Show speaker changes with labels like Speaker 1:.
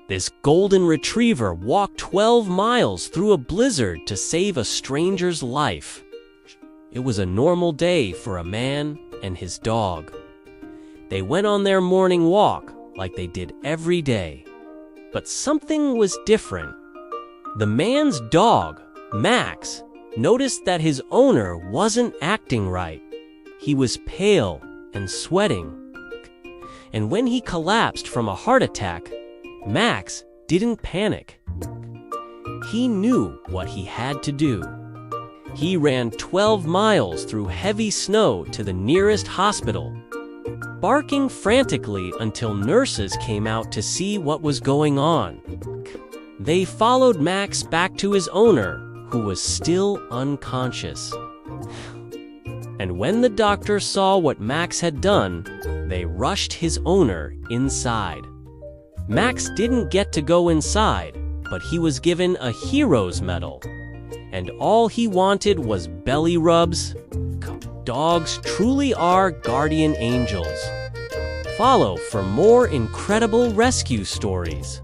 Speaker 1: This golden retriever walked 12 miles through a blizzard to save a stranger's life. It was a normal day for a man and his dog. They went on their morning walk like they did every day. But something was different. The man's dog, Max, noticed that his owner wasn't acting right. He was pale and sweating. And when he collapsed from a heart attack, Max didn't panic. He knew what he had to do. He ran 12 miles through heavy snow to the nearest hospital, barking frantically until nurses came out to see what was going on. They followed Max back to his owner, who was still unconscious. And when the doctor saw what Max had done, they rushed his owner inside. Max didn't get to go inside, but he was given a hero's medal. And all he wanted was belly rubs. Dogs truly are guardian angels. Follow for more incredible rescue stories.